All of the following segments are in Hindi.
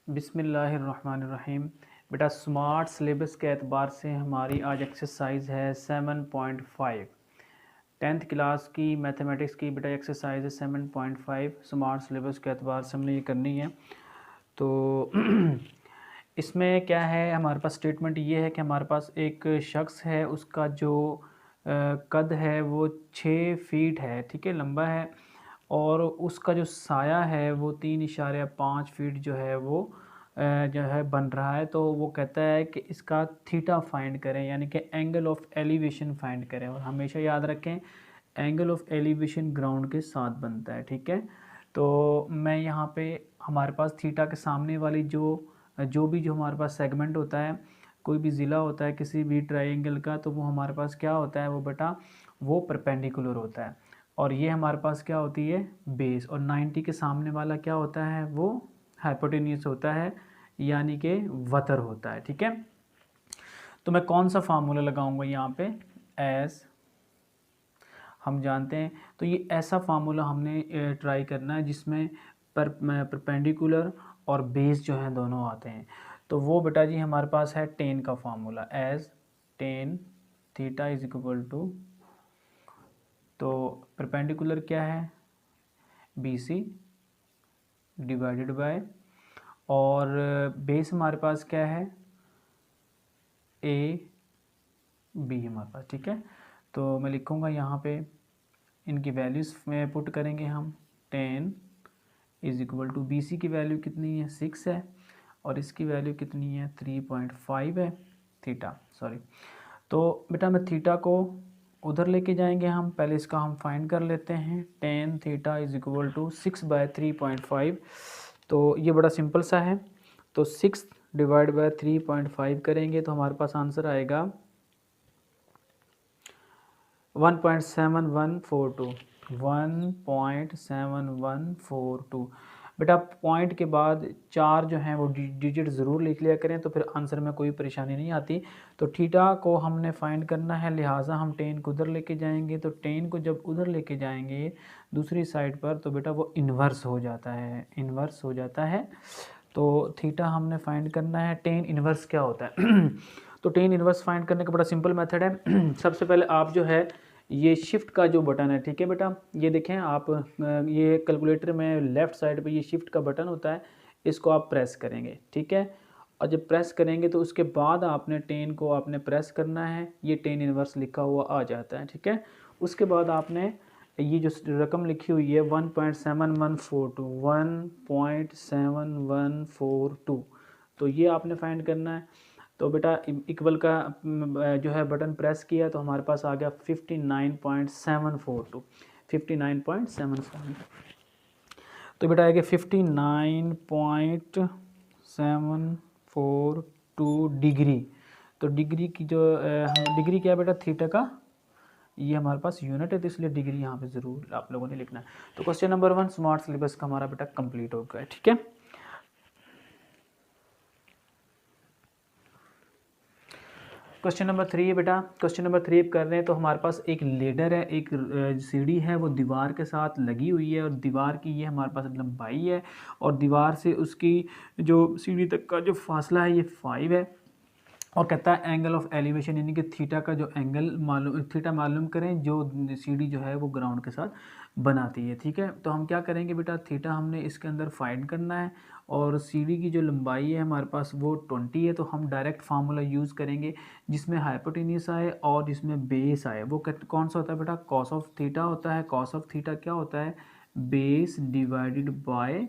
बिस्मिल्लाहिर्रहमानिर्रहीम। बेटा स्मार्ट सिलेबस के एतबार से हमारी आज एक्सरसाइज है 7.5। 10th क्लास की मैथमेटिक्स की बेटा एक्सरसाइज है 7.5। स्मार्ट सिलेबस के एतबार से हमने ये करनी है। तो इसमें क्या है, हमारे पास स्टेटमेंट ये है कि हमारे पास एक शख्स है, उसका जो कद है वो 6 फीट है, ठीक है, लंबा है, और उसका जो साया है वो 3.5 फीट जो है वो जो है बन रहा है। तो वो कहता है कि इसका थीटा फाइंड करें, यानी कि एंगल ऑफ एलिवेशन फाइंड करें। और हमेशा याद रखें एंगल ऑफ एलिवेशन ग्राउंड के साथ बनता है, ठीक है। तो मैं यहाँ पे हमारे पास थीटा के सामने वाली जो हमारे पास सेगमेंट होता है, कोई भी ज़िला होता है किसी भी ट्रायंगल का, तो वो हमारे पास क्या होता है, वो बेटा वो परपेंडिकुलर होता है। और ये हमारे पास क्या होती है, बेस। और 90 के सामने वाला क्या होता है, वो हाइपोटेन्यूस होता है, यानी कि वतर होता है, ठीक है। तो मैं कौन सा फार्मूला लगाऊंगा यहाँ पे, एस हम जानते हैं। तो ये ऐसा फार्मूला हमने ट्राई करना है जिसमें परपेंडिकुलर और बेस जो है दोनों आते हैं। तो वो बेटा जी हमारे पास है टेन का formula, as tan theta is equal to, तो परपेंडिकुलर क्या है, बी सी डिवाइडेड बाय, और बेस हमारे पास क्या है, ए बी हमारे पास, ठीक है। तो मैं लिखूँगा यहाँ पे, इनकी वैल्यूज़ में पुट करेंगे हम, 10 is equal to, B C की वैल्यू कितनी है, 6 है, और इसकी वैल्यू कितनी है, 3.5 है, थीटा सॉरी। तो बेटा मैं थीटा को उधर लेके जाएंगे हम, पहले इसका हम फाइंड कर लेते हैं। 10 थीटा इज इक्वल टू 6/3.5। तो ये बड़ा सिंपल सा है। तो 6 डिवाइड बाय 3.5 करेंगे तो हमारे पास आंसर आएगा 1.7142, 1.7142। बेटा पॉइंट के बाद 4 जो हैं वो डिजिट ज़रूर लिख लिया करें, तो फिर आंसर में कोई परेशानी नहीं आती। तो थीटा को हमने फाइंड करना है, लिहाजा हम 10 को उधर लेके जाएंगे। तो 10 को जब उधर लेके जाएंगे दूसरी साइड पर, तो बेटा वो इन्वर्स हो जाता है, इन्वर्स हो जाता है। तो थीटा हमने फाइंड करना है, टेन इन्वर्स क्या होता है तो टेन इन्वर्स फाइंड करने का बड़ा सिंपल मेथड है। सबसे पहले आप जो है ये शिफ्ट का जो बटन है, ठीक है बेटा, ये देखें आप, ये कैलकुलेटर में लेफ़्ट साइड पे ये शिफ्ट का बटन होता है, इसको आप प्रेस करेंगे, ठीक है। और जब प्रेस करेंगे तो उसके बाद आपने 10 को आपने प्रेस करना है, ये 10 इन्वर्स लिखा हुआ आ जाता है, ठीक है। उसके बाद आपने ये जो रकम लिखी हुई है 1.7142, 1.7142, तो ये आपने फाइंड करना है। तो बेटा इक्वल का जो है बटन प्रेस किया तो हमारे पास आ गया 59.742, 59.742। तो बेटा आएगा 59.742 डिग्री। तो डिग्री की जो डिग्री क्या है बेटा, थीटा का ये हमारे पास यूनिट है, तो इसलिए डिग्री यहाँ पे ज़रूर आप लोगों ने लिखना है। तो क्वेश्चन नंबर 1 स्मार्ट सिलेबस का हमारा बेटा कंप्लीट हो गया है, ठीक है। क्वेश्चन नंबर 3 है बेटा, क्वेश्चन नंबर 3 कर रहे हैं। तो हमारे पास एक लेडर है, एक सीढ़ी है, वो दीवार के साथ लगी हुई है, और दीवार की ये हमारे पास लंबाई है, और दीवार से उसकी जो सीढ़ी तक का जो फासला है ये 5 है। और कहता है एंगल ऑफ एलिवेशन, यानी कि थीटा का जो एंगल मालूम, थीटा मालूम करें जो सीढ़ी जो है वो ग्राउंड के साथ बनाती है, ठीक है। तो हम क्या करेंगे बेटा, थीटा हमने इसके अंदर फाइंड करना है, और सीढ़ी की जो लंबाई है हमारे पास वो 20 है। तो हम डायरेक्ट फार्मूला यूज़ करेंगे जिसमें हाइपोटेन्यूस आए और जिसमें बेस आए। वो कौन सा होता है बेटा, कॉस ऑफ थीटा होता है। कॉस ऑफ थीटा क्या होता है, बेस डिवाइडेड बाय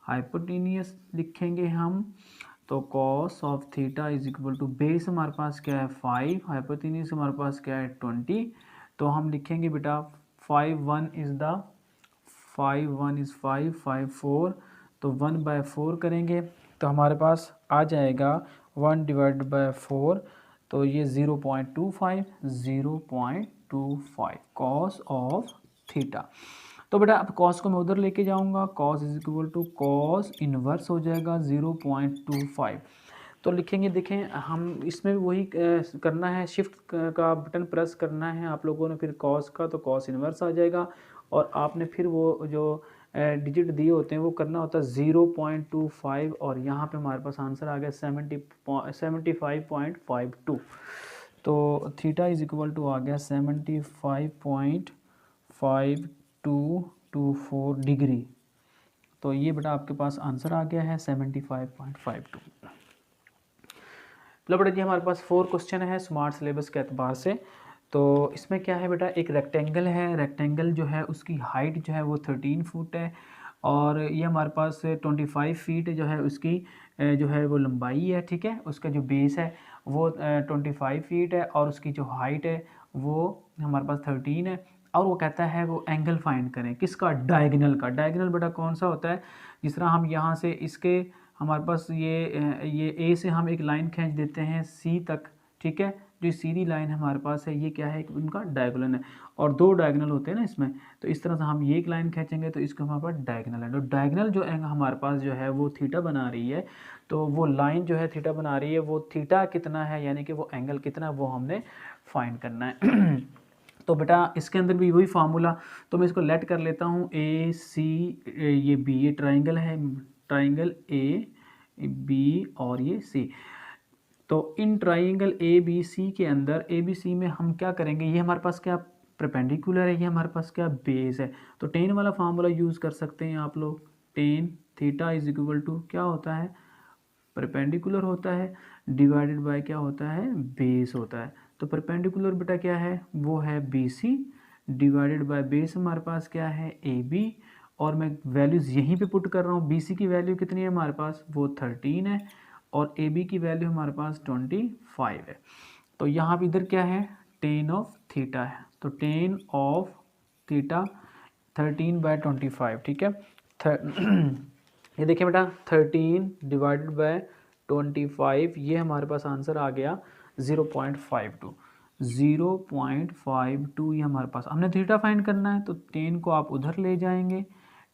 हाइपोटेन्यूस लिखेंगे हम। तो cos of theta is equal to, base हमारे पास क्या है 5, हाइपोटेन्यूस हमारे पास क्या है 20। तो हम लिखेंगे बेटा 5 1 इज़ 5 5 4, तो 1/4 करेंगे तो हमारे पास आ जाएगा 1 डिवाइड बाय 4, तो ये 0.25 कॉस ऑफ थीटा। तो बेटा अब कॉस को मैं उधर लेके जाऊंगा, cos is equal to cos inverse हो जाएगा 0.25। तो लिखेंगे, देखें हम इसमें भी वही करना है, शिफ्ट का बटन प्रेस करना है आप लोगों ने, फिर कॉस का तो कॉस इन्वर्स आ जाएगा, और आपने फिर वो जो डिजिट दिए होते हैं वो करना होता है 0.25 और यहाँ पे हमारे पास आंसर आ गया 75.52। तो थीटा इज इक्वल टू आ गया 75.5224 डिग्री। तो ये बेटा आपके पास आंसर आ गया है 75.52। चलो बेटा जी हमारे पास 4 क्वेश्चन है स्मार्ट सिलेबस के एतबार से। तो इसमें क्या है बेटा, एक रेक्टेंगल है, रेक्टेंगल जो है उसकी हाइट जो है वो 13 फुट है और ये हमारे पास 25 फीट जो है उसकी जो है वो लंबाई है, ठीक है। उसका जो बेस है वो 25 फीट है और उसकी जो हाइट है वो हमारे पास 13 है। और वो कहता है वो एंगल फाइंड करें, किसका, डायगोनल का। डायगोनल बेटा कौन सा होता है, जिस तरह हम यहाँ से इसके हमारे पास ये ए से हम एक लाइन खींच देते हैं सी तक, ठीक है। जो सीधी लाइन हमारे पास है ये क्या है, उनका डायगोनल है। और 2 डायगोनल होते हैं ना इसमें, तो इस तरह से हम ये एक लाइन खींचेंगे तो इसका हमारे पास डायगोनल है। तो डायगोनल जो है हमारे पास जो है वो थीटा बना रही है, तो वो लाइन जो है थीटा बना रही है, वो थीटा कितना है यानी कि वो एंगल कितना है वो हमने फाइंड करना है। तो बेटा इसके अंदर भी वही फार्मूला, तो मैं इसको लेट कर लेता हूँ ए सी, ये बी, ये ट्राइंगल है, ट्राइंगल ए बी और ये सी। तो in triangle A B C के अंदर ए बी सी में हम क्या करेंगे, ये हमारे पास क्या परपेंडिकुलर है, ये हमारे पास क्या बेस है। तो टेन वाला फार्मूला यूज़ कर सकते हैं आप लोग। Tan theta is equal to क्या होता है, परपेंडिकुलर होता है डिवाइडेड बाय क्या होता है, बेस होता है। तो परपेंडिकुलर बेटा क्या है, वो है B C divided by base हमारे पास क्या है ए बी। और मैं वैल्यूज़ यहीं पे पुट कर रहा हूँ। बी सी की वैल्यू कितनी है हमारे पास, वो 13 है और ए बी की वैल्यू हमारे पास 25 है। तो यहाँ पे इधर क्या है, टेन ऑफ थीटा है। तो टेन ऑफ थीटा 13/25, ठीक है। ये देखिए बेटा 13 डिवाइडेड बाय 25, ये हमारे पास आंसर आ गया 0.52। 0.52 ये हमारे पास, हमने थीटा फाइंड करना है तो 10 को आप उधर ले जाएंगे,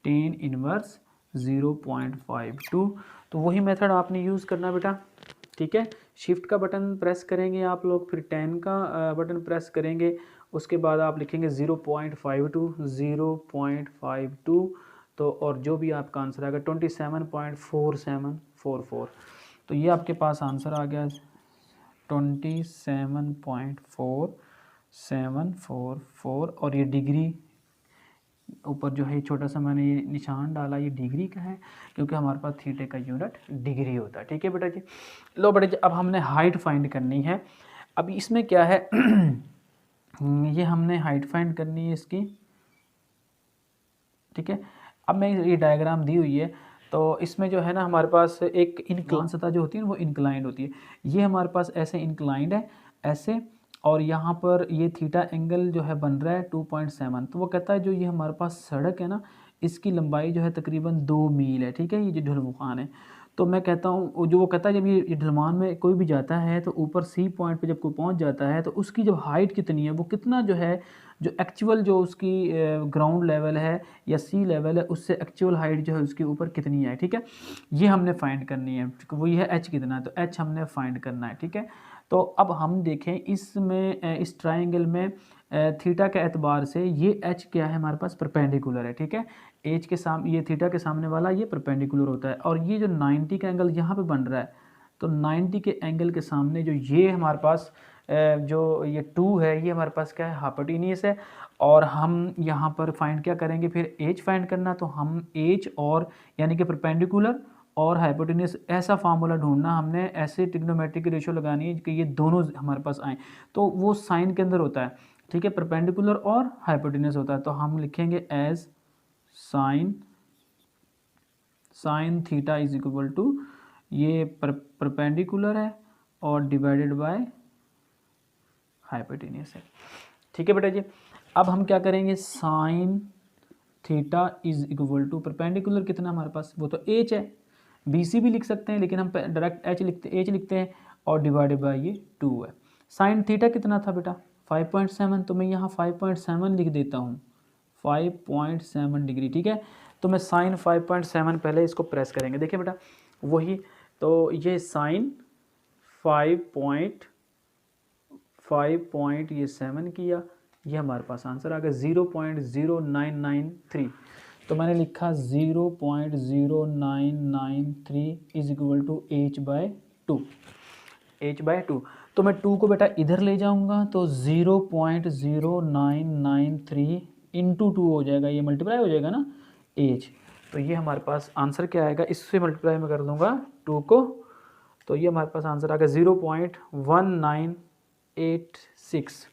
10 इनवर्स 0.52। तो वही मेथड आपने यूज़ करना बेटा, ठीक है। शिफ्ट का बटन प्रेस करेंगे आप लोग, फिर 10 का बटन प्रेस करेंगे, उसके बाद आप लिखेंगे 0.52 0.52। तो और जो भी आपका आंसर आएगा 27.4744। तो ये आपके पास आंसर आ गया 27.4744। और ये डिग्री ऊपर जो है छोटा सा मैंने ये निशान डाला, ये डिग्री का है क्योंकि हमारे पास थीटे का यूनिट डिग्री होता है, ठीक है बेटा जी। लो बेटा जी अब हमने हाइट फाइंड करनी है। अब इसमें क्या है ये हमने हाइट फाइंड करनी है इसकी, ठीक है। अब मैं ये डायग्राम दी हुई है, तो इसमें जो है ना हमारे पास एक इनक्लाइन सतह जो होती है वो इंक्लाइंड होती है। ये हमारे पास ऐसे इंक्लाइंड है ऐसे, और यहाँ पर ये थीटा एंगल जो है बन रहा है 2.7। तो वो कहता है जो ये हमारे पास सड़क है ना, इसकी लंबाई जो है तकरीबन 2 मील है, ठीक है। ये जो ढलवान है, तो मैं कहता हूँ जो वो कहता है जब ये ढलवान में कोई भी जाता है तो ऊपर सी पॉइंट पे जब कोई पहुँच जाता है तो उसकी जब हाइट कितनी है, वो कितना जो है, जो एक्चुअल जो उसकी ग्राउंड लेवल है या सी लेवल है उससे एक्चुअल हाइट जो है उसके ऊपर कितनी है, ठीक है। ये हमने फाइंड करनी है, वो ये है एच कितना है, तो एच हमने फाइंड करना है, ठीक है। तो अब हम देखें इसमें इस ट्राइंगल में थीटा के एतबार से ये एच क्या है हमारे पास, परपेंडिकुलर है, ठीक है। एच के सामने ये थीटा के सामने वाला ये परपेंडिकुलर होता है, और ये जो 90 का एंगल यहाँ पे बन रहा है, तो 90 के एंगल के सामने जो ये हमारे पास जो ये 2 है ये हमारे पास क्या है, हाइपोटेन्यूस है। और हम यहाँ पर फाइंड क्या करेंगे, फिर एच फाइंड करना, तो हम एच और यानी कि परपेंडिकुलर और हाइपोटेन्यूस ऐसा फार्मूला ढूंढना हमने, ऐसे ट्रिग्नोमेट्रिक की रेशो लगानी है कि ये दोनों हमारे पास आए। तो वो साइन के अंदर होता है, ठीक है, परपेंडिकुलर और हाइपोटेन्यूस होता है। तो हम लिखेंगे as sine theta is equal to ये परपेंडिकुलर है और डिवाइडेड बाय हाइपोटेन्यूस है, ठीक है बेटा जी। अब हम क्या करेंगे, sine theta is equal to perpendicular कितना हमारे पास, वो तो एच है, बी सी भी लिख सकते हैं लेकिन हम डायरेक्ट एच लिखते हैं, और डिवाइडेड बाय ये 2 है। साइन थीटा कितना था बेटा 5.7, तो मैं यहाँ 5.7 लिख देता हूँ, 5.7 डिग्री, ठीक है। तो मैं साइन 5.7 पहले इसको प्रेस करेंगे, देखिए बेटा वही, तो ये साइन 5.7 किया, ये हमारे पास आंसर आ गया 0.0993। तो मैंने लिखा 0.0993 is equal to h/2, h/2। तो मैं 2 को बेटा इधर ले जाऊंगा तो 0.0993 इंटू 2 हो जाएगा, ये मल्टीप्लाई हो जाएगा ना h। तो ये हमारे पास आंसर क्या आएगा, इससे मल्टीप्लाई मैं कर दूंगा 2 को, तो ये हमारे पास आंसर आ गया 0.1986।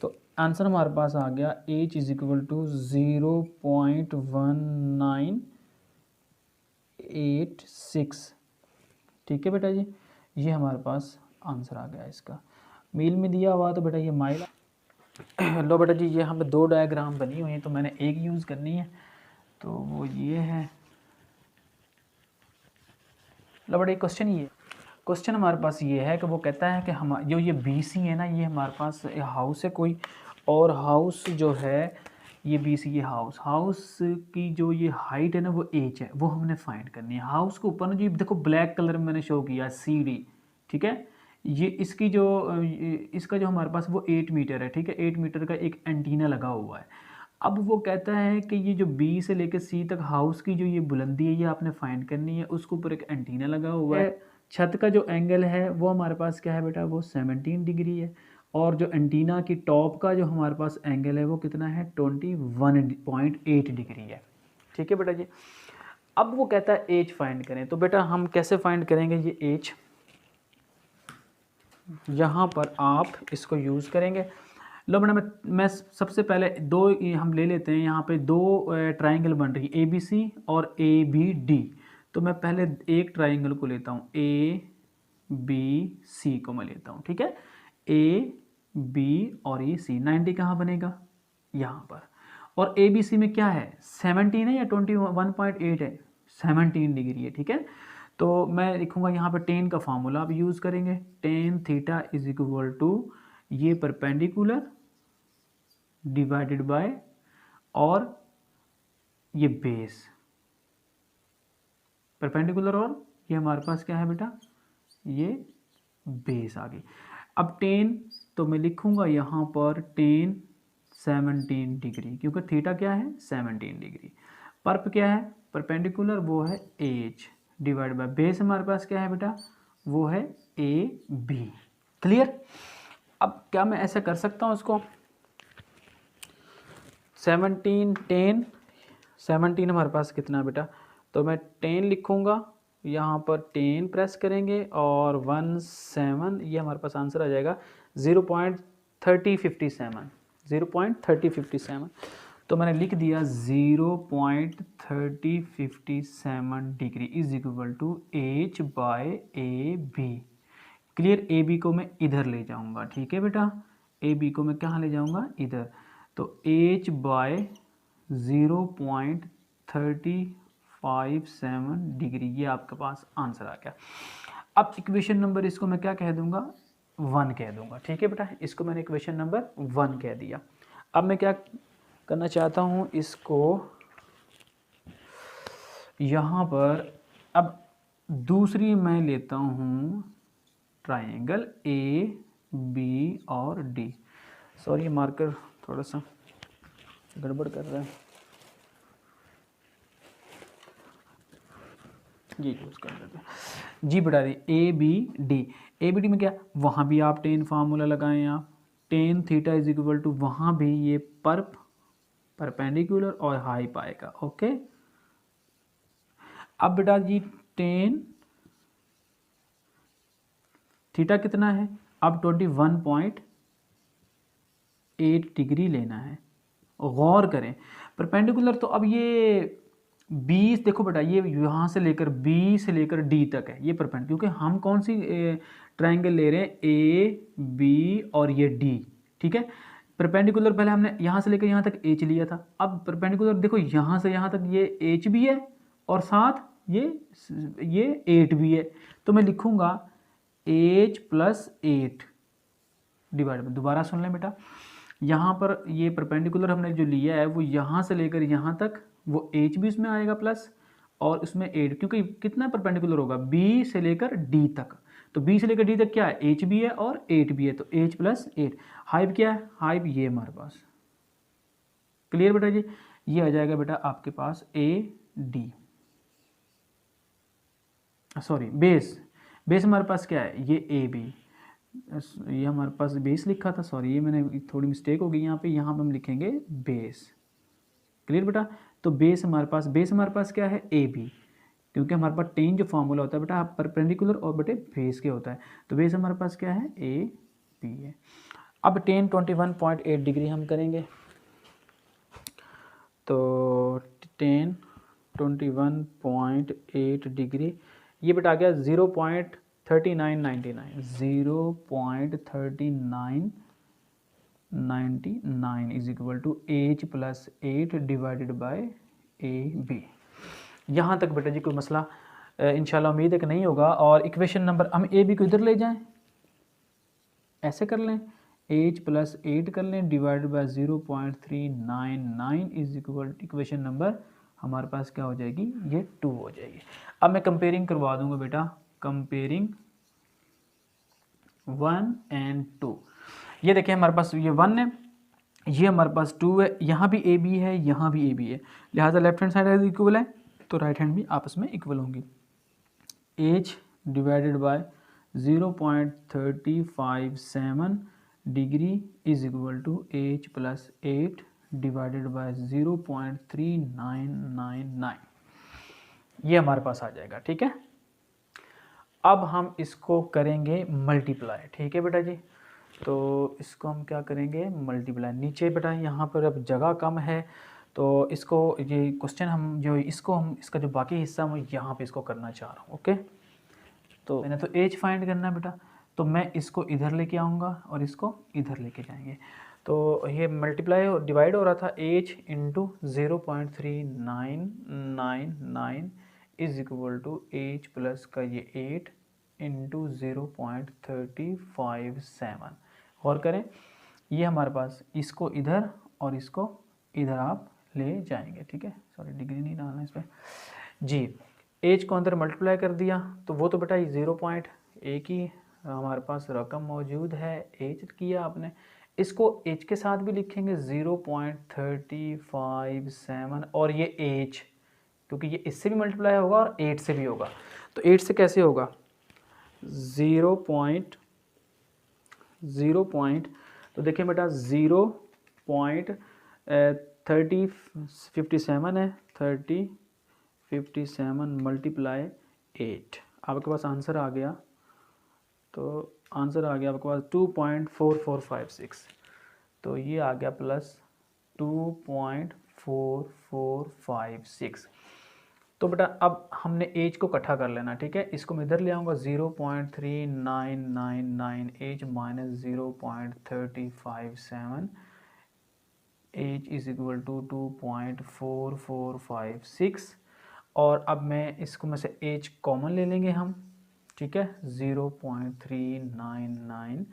तो आंसर हमारे पास आ गया h इज इक्वल टू 0.19886। ठीक है बेटा जी, ये हमारे पास आंसर आ गया इसका। मील में दिया हुआ तो बेटा ये माइल। लो बेटा जी, ये हमें 2 डायग्राम बनी हुई हैं तो मैंने एक यूज़ करनी है, तो वो ये है। लो बेटा, क्वेश्चन ये क्वेश्चन हमारे पास ये है कि वो कहता है कि हम जो ये BC है ना, ये हमारे पास हाउस है कोई, और हाउस जो है ये BC, ये हाउस की जो ये हाइट है ना वो h है, वो हमने फाइंड करनी है। हाउस के ऊपर ना जो देखो ब्लैक कलर में मैंने शो किया CD, ठीक है। ये इसकी जो इसका जो हमारे पास वो 8 मीटर है, ठीक है। 8 मीटर का एक एंटीना लगा हुआ है। अब वो कहता है कि ये जो B से लेकर C तक हाउस की जो ये बुलंदी है ये आपने फाइंड करनी है, उसके ऊपर एक एंटीना लगा हुआ है। छत का जो एंगल है वो हमारे पास क्या है बेटा, वो 17 डिग्री है, और जो एंटीना की टॉप का जो हमारे पास एंगल है वो कितना है, 21.8 डिग्री है। ठीक है बेटा जी। अब वो कहता है एज फाइंड करें, तो बेटा हम कैसे फाइंड करेंगे ये एज, यहाँ पर आप इसको यूज़ करेंगे। लो बेटा, मैं सबसे पहले दो हम ले लेते हैं, यहाँ पे 2 ट्राइंगल बन रही है ABC और ABD। तो मैं पहले एक ट्राइंगल को लेता हूँ, ABC को मैं लेता हूँ, ठीक है। AB और ये C, 90 कहाँ बनेगा, यहाँ पर। और ABC में क्या है, 17 है या 21.8 है, 17 डिग्री है, ठीक है। तो मैं लिखूँगा यहाँ पर टेन का फार्मूला आप यूज़ करेंगे, tan theta is equal to ये परपेंडिकुलर डिवाइडेड बाय और ये बेस, परपेंडिकुलर और ये हमारे पास क्या है बेटा, ये बेस आ गई। अब टेन तो मैं लिखूंगा यहाँ पर टेन 17 डिग्री, क्योंकि थीटा क्या है 17 डिग्री। पर्प क्या है, परपेंडिकुलर वो है एच डिवाइड बाय बेस हमारे पास क्या है बेटा, वो है AB। क्लियर। अब क्या मैं ऐसा कर सकता हूँ इसको, 17 10 17 हमारे पास कितना बेटा, तो मैं 10 लिखूँगा, यहाँ पर 10 प्रेस करेंगे और 17, ये हमारे पास आंसर आ जाएगा 0.3057, 0.3057। तो मैंने लिख दिया 0.3057 degree is equal to h/AB। Clear. AB को मैं इधर ले जाऊंगा, ठीक है बेटा, AB को मैं कहाँ ले जाऊंगा, इधर। तो h/0.3057 डिग्री, ये आपके पास आंसर आ गया। अब इक्वेशन नंबर इसको मैं क्या कह दूंगा, 1 कह दूंगा, ठीक है बेटा। इसको मैंने इक्वेशन नंबर 1 कह दिया। अब मैं क्या करना चाहता हूँ, इसको यहाँ पर अब दूसरी मैं लेता हूँ ट्राइंगल AB और D। सॉरी मार्कर थोड़ा सा गड़बड़ कर रहा है, ये यूज़ कर लेते हैं जी बेटा। ABD, ABD में क्या, वहाँ भी आप टेन फार्मूला लगाएं, आप tan theta is equal to, वहाँ भी ये परपेंडिकुलर और हाइप आएगा, ओके। अब बेटा जी टेन थीटा कितना है, अब 21.8 डिग्री लेना है। गौर करें परपेंडिकुलर, तो अब ये 20 देखो बेटा, ये यहाँ से लेकर B से लेकर D तक है, ये परपेंडिकुलर, क्योंकि हम कौन सी ट्राइंगल ले रहे हैं, AB और ये D, ठीक है। परपेंडिकुलर पहले हमने यहाँ से लेकर यहाँ तक H लिया था, अब परपेंडिकुलर देखो यहाँ से यहाँ तक ये H भी है और साथ ये 8 भी है। तो मैं लिखूँगा H + 8 डिवाइड में, दोबारा सुन लें बेटा, यहाँ पर ये परपेंडिकुलर हमने जो लिया है वो यहाँ से लेकर यहाँ तक, वो H भी इसमें आएगा प्लस, और इसमें 8, क्योंकि कितना परपेंडिकुलर होगा B से लेकर D तक, तो B से लेकर D तक क्या है, H भी है और 8 भी है, तो H + 8। हाइप क्या है, हाइप ये हमारे पास। क्लियर बेटा जी। ये आ जाएगा बेटा आपके पास AD, सॉरी बेस हमारे पास क्या है, ये AB, ये हमारे पास बेस लिखा था, सॉरी ये मैंने थोड़ी मिस्टेक हो गई यहाँ पे हम लिखेंगे बेस। क्लियर बेटा। तो बेस हमारे पास क्या है, AB, क्योंकि हमारे पास टेन जो फार्मूला होता है बेटा परपेंडिकुलर और बेटे बेस के होता है, तो बेस हमारे पास क्या है, AB है। अब टेन 21.8 डिग्री हम करेंगे, तो टेन 21.8 डिग्री ये बेटा आ गया 0.3999, 0.3999 is equal to H + 8 divided by AB। यहाँ तक बेटा जी कोई मसला इंशाल्लाह उम्मीद है कि नहीं होगा। और इक्वेशन नंबर हम AB को इधर ले जाएं, ऐसे कर लें, H + 8 कर लें divided by 0.399 is equal, equation number हमारे पास क्या हो जाएगी, ये 2 हो जाएगी। अब मैं कंपेयरिंग करवा दूंगा बेटा, कंपेयरिंग 1 और 2। ये देखें हमारे पास ये 1 है, ये हमारे पास 2 है, यहाँ भी AB है, यहाँ भी AB है, लिहाजा लेफ्ट हैंड साइड इक्वल है तो राइट हैंड भी आपस में इक्वल होंगी। H divided by 0.357 degree is equal to H + 8 divided by 0.3999, ये हमारे पास आ जाएगा। ठीक है, अब हम इसको करेंगे मल्टीप्लाई। ठीक है बेटा जी, तो इसको हम क्या करेंगे, मल्टीप्लाई। नीचे बेटा यहाँ पर अब जगह कम है तो इसको, ये क्वेश्चन हम जो इसको हम इसका जो बाकी हिस्सा मैं यहाँ पे इसको करना चाह रहा हूँ। ओके, तो मैंने तो H फाइंड करना है बेटा, तो मैं इसको इधर लेके आऊँगा और इसको इधर लेके जाएंगे। तो ये मल्टीप्लाई और डिवाइड हो रहा था, H into 0.3999 is equal to H plus का ये 8 इंटू 0.357। गौर करें, ये हमारे पास इसको इधर और इसको इधर आप ले जाएंगे। ठीक है, सॉरी डिग्री नहीं डालना इस पर जी। H को अंदर मल्टीप्लाई कर दिया तो वो तो बेटा 0.1 ही हमारे पास रकम मौजूद है, H किया आपने, इसको H के साथ भी लिखेंगे 0.357 और ये H, क्योंकि ये इससे भी मल्टीप्लाई होगा और 8 से भी होगा, तो 8 से कैसे होगा, 0. तो देखिए बेटा 0.3057 है, 3057 मल्टीप्लाई 8, आपके पास आंसर आ गया। तो आंसर आ गया आपके पास 2.4456, तो ये आ गया प्लस 2.4456। तो बेटा अब हमने एज को इकट्ठा कर लेना। ठीक है, इसको मैं इधर ले आऊँगा, 0.3999 as minus 0.357 as is equal to 2.4456। और अब मैं इसको में से एज कॉमन ले लेंगे हम। ठीक है, 0.399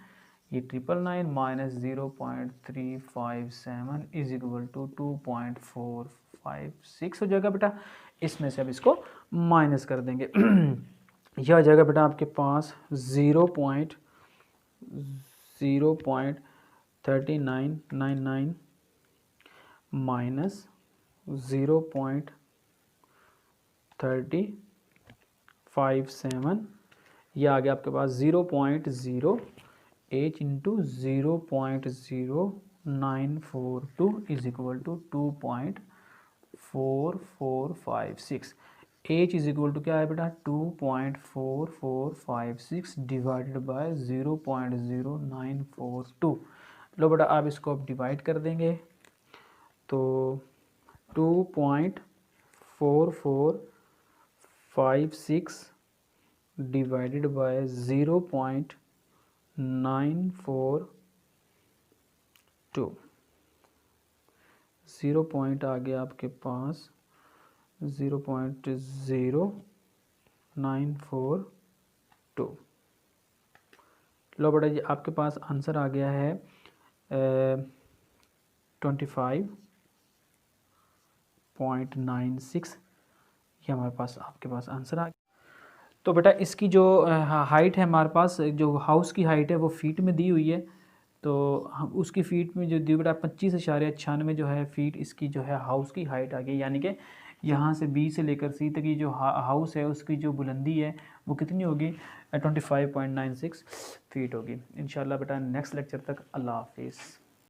ये 999 माइनस 0.357 इज इक्वल टू 2.456 हो जाएगा बेटा। इसमें से अब इसको माइनस कर देंगे यह आ जाएगा बेटा आपके पास 0.3999 माइनस 0.357, यह आ गया आपके पास 0.08 into 0.0942 is equal to 2.4456। H is equal to क्या है बेटा, 2.4456 डिवाइडेड बाय 0.0942। लो बेटा आप इसको अब डिवाइड कर देंगे तो 2.4456 डिवाइडेड बाय 0.942, 0 पॉइंट आ गया आपके पास 0.0942। लो बेटा जी आपके पास आंसर आ गया है 25.96, ये हमारे पास आपके पास आंसर आ गया। तो बेटा इसकी जो हाइट है हमारे पास, जो हाउस की हाइट है वो फीट में दी हुई है, तो हम उसकी फ़ीट में जो दी बेटा 25.96 जो है फ़ीट इसकी जो है हाउस की हाइट आ गई, यानी कि यहाँ से बी से लेकर सी तक की जो हाउस है उसकी जो बुलंदी है वो कितनी होगी, 25.96 फ़ीट होगी। इंशाल्लाह बेटा नेक्स्ट लेक्चर तक अल्लाह हाफिज़।